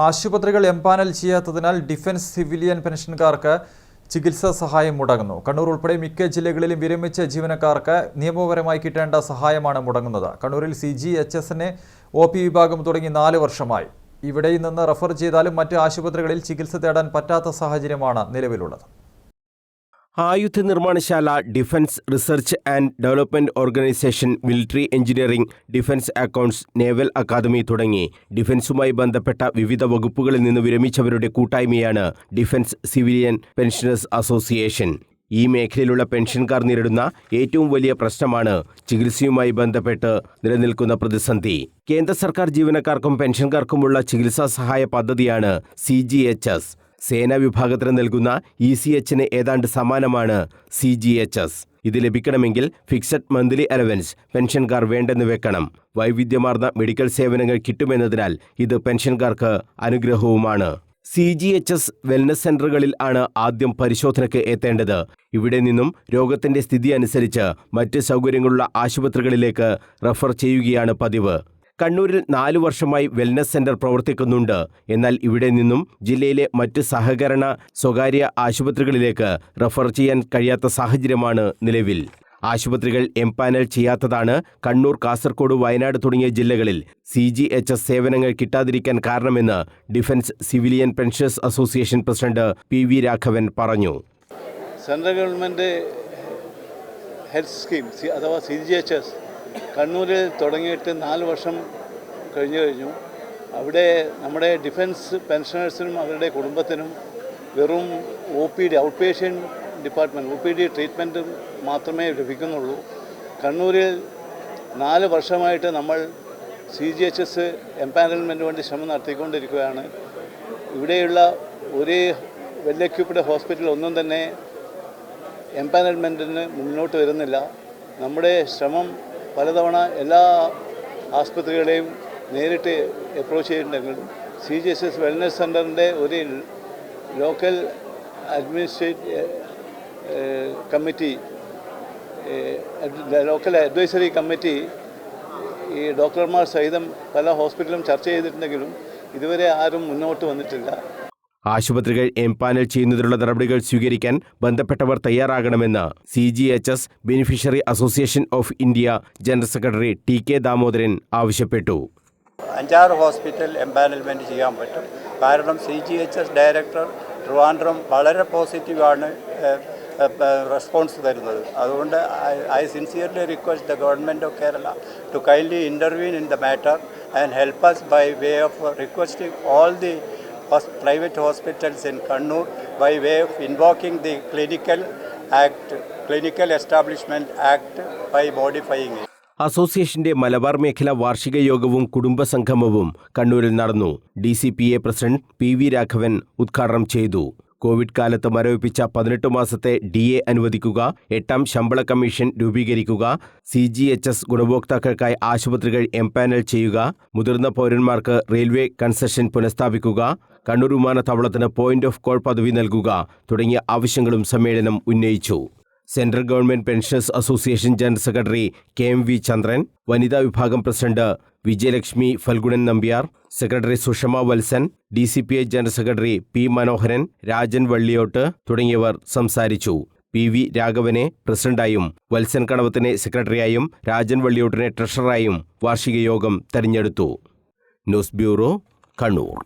ആശുപത്രികൾ empanel ചെയ്യാത്തതിനാൽ defence civilian പെൻഷൻകാർക്ക് ചികിത്സാ സഹായം മുടങ്ങുന്നു. കണ്ണൂർ ഉൾപ്പെടെ മിക്ക ജില്ലകളിലും വിരമിച്ച ജീവനക്കാർക്ക് നിയമപരമായി കിട്ടേണ്ട സഹായമാണ് മുടങ്ങുന്നത്. കണ്ണൂരിൽ CGHS OP വിഭാഗം തുടങ്ങി 4 വർഷമായി. ഇവിടെ നിന്ന് റഫർ ചെയ്താലും മറ്റ് ആശുപത്രികളിൽ ചികിത്സ തേടാൻ പറ്റാത്ത സാഹചര്യമാണ് നിലവിലുള്ളത്. ആയുധ നിർമ്മാണശാല, defence research and development organisation, military engineering, defence accounts, naval academy തുടങ്ങി ഡിഫൻസുമായി ബന്ധപ്പെട്ട വിവിധ വകുപ്പുകളിൽ നിന്ന് വിരമിച്ചവരുടെ കൂട്ടായ്മയാണ് ഡിഫൻസ് സിവിലിയൻ പെൻഷനേഴ്സ് അസോസിയേഷൻ. ഈ മേഖലയിലുള്ള പെൻഷൻകാർ നേരിടുന്ന ഏറ്റവും വലിയ പ്രശ്നമാണ് ചികിത്സയുമായി ബന്ധപ്പെട്ട് നിലനിൽക്കുന്ന പ്രതിസന്ധി. കേന്ദ്ര സർക്കാർ ജീവനക്കാർക്കും പെൻഷൻകാർക്കുമുള്ള ചികിത്സാ സഹായ പദ്ധതിയാണ് CGHS. സേനാ വിഭാഗത്തിന് നൽകുന്ന ECHന് ഏതാണ്ട് സമാനമാണ് CGHS. ഇത് ലഭിക്കണമെങ്കിൽ ഫിക്സഡ് മന്ത്ലി അലവൻസ് പെൻഷൻകാർ വേണ്ടെന്ന് വെക്കണം. വൈവിധ്യമാർന്ന മെഡിക്കൽ സേവനങ്ങൾ കിട്ടുമെന്നതിനാൽ ഇത് പെൻഷൻകാർക്ക് അനുഗ്രഹവുമാണ്. CGHS വെൽനസ് സെന്ററുകളിൽ ആണ് ആദ്യം പരിശോധനയ്ക്ക് എത്തേണ്ടത്. ഇവിടെ നിന്നും രോഗത്തിന്റെ സ്ഥിതി അനുസരിച്ച് മറ്റ് സൗകര്യങ്ങളുള്ള ആശുപത്രികളിലേക്ക് റഫർ ചെയ്യുകയാണ് പതിവ്. കണ്ണൂരിൽ 4 വർഷമായി വെൽനസ് സെന്റർ പ്രവർത്തിക്കുന്നുണ്ട്. എന്നാൽ ഇവിടെ നിന്നും ജില്ലയിലെ മറ്റ് സഹകരണ സ്വകാര്യ ആശുപത്രികളിലേക്ക് റഫർ ചെയ്യാൻ കഴിയാത്ത സാഹചര്യമാണ് നിലവിൽ. ആശുപത്രികൾ എംപാനൽ ചെയ്യാത്തതാണ് കണ്ണൂർ, കാസർഗോഡ്, വയനാട് തുടങ്ങിയ ജില്ലകളിൽ CGHS സേവനങ്ങൾ കിട്ടാതിരിക്കാൻ കാരണമെന്ന് defence civilian pensioners association president PV Raghavan പറഞ്ഞു. സെൻട്രൽ ഗവൺമെൻറ് ഹെൽത്ത് സ്കീം അഥവാ CGHS കണ്ണൂരിൽ തുടങ്ങിയിട്ട് 4 വർഷം കഴിഞ്ഞു. അവിടെ നമ്മുടെ ഡിഫൻസ് പെൻഷനേഴ്സിനും അവരുടെ കുടുംബത്തിനും വെറും OPD, out patient department, OPD treatment മാത്രമേ ലഭിക്കുന്നുള്ളൂ. കണ്ണൂരിൽ 4 വർഷമായിട്ട് നമ്മൾ CGHS എംപാനൽമെൻറ്റിന് വേണ്ടി ശ്രമം നടത്തിക്കൊണ്ടിരിക്കുകയാണ്. ഇവിടെയുള്ള ഒരു വെൽ എക്യുപ്ഡ് ഹോസ്പിറ്റൽ ഒന്നും തന്നെ എംപാനൽമെൻറ്റിന് മുന്നോട്ട് വരുന്നില്ല. നമ്മുടെ ശ്രമം പലതവണ എല്ലാ ആസ്പത്രികളെയും നേരിട്ട് അപ്രോച്ച് ചെയ്തിട്ടുണ്ടെങ്കിലും CGHS വെൽനസ് സെൻ്ററിൻ്റെ ഒരു local committee, local advisory committee ഈ ഡോക്ടർമാർ സഹിതം പല ഹോസ്പിറ്റലും ചർച്ച ചെയ്തിട്ടുണ്ടെങ്കിലും ഇതുവരെ ആരും മുന്നോട്ട് വന്നിട്ടില്ല. ആശുപത്രികൾ എംപാനൽ ചെയ്യുന്നതിനുള്ള നടപടികൾ സ്വീകരിക്കാൻ ബന്ധപ്പെട്ടവർ തയ്യാറാകണമെന്ന് CGHS beneficiary association of India general secretary TK Damodaran ആവശ്യപ്പെട്ടു. 5-6 ഹോസ്പിറ്റൽ എംപാനൽമെൻറ്റ് ചെയ്യാൻ പറ്റും. കാരണം CGHS ഡയറക്ടർ ട്രിവാൻഡ്രം വളരെ പോസിറ്റീവാണ് റെസ്പോൺസ് തരുന്നത്. അതുകൊണ്ട് I sincerely request the government of Kerala to kindly intervene in the matter and help us by way of requesting all the private hospitals in Kannur by way of invoking the Clinical Establishment Act by modifying it. അസോസിയേഷന്റെ മലബാർ മേഖല വാർഷിക യോഗവും കുടുംബസംഗമവും കണ്ണൂരിൽ നടന്നു. DCPA president PV Raghavan ഉദ്ഘാടനം ചെയ്തു. Covid കാലത്ത് മരവിപ്പിച്ച 18 മാസത്തെ DA അനുവദിക്കുക, 8ാം ശമ്പള കമ്മീഷൻ രൂപീകരിക്കുക, CGHS ഗുണഭോക്താക്കൾക്കായി ആശുപത്രികൾ എംപാനൽ ചെയ്യുക, മുതിർന്ന പൗരന്മാർക്ക് റെയിൽവേ കൺസെഷൻ പുനഃസ്ഥാപിക്കുക, കണ്ണൂർ വിമാനത്താവളത്തിന് പോയിന്റ് ഓഫ് കോൾ പദവി നൽകുക തുടങ്ങിയ ആവശ്യങ്ങളും സമ്മേളനം ഉന്നയിച്ചു. Central government pensioners association general secretary KMV ചന്ദ്രൻ, വനിതാ വിഭാഗം president Vijayalakshmi Phalgunan Nambiar, secretary Sushma Valsan, DCPA general secretary P മനോഹരൻ, രാജൻ വള്ളിയോട്ട് തുടങ്ങിയവർ സംസാരിച്ചു. PV രാഘവനെ പ്രസിഡന്റായും വത്സൻ കണവത്തിനെ സെക്രട്ടറിയായും രാജൻ വള്ളിയോട്ടിനെ ട്രഷററായും വാർഷിക യോഗം തെരഞ്ഞെടുത്തു. News bureau, Kannur.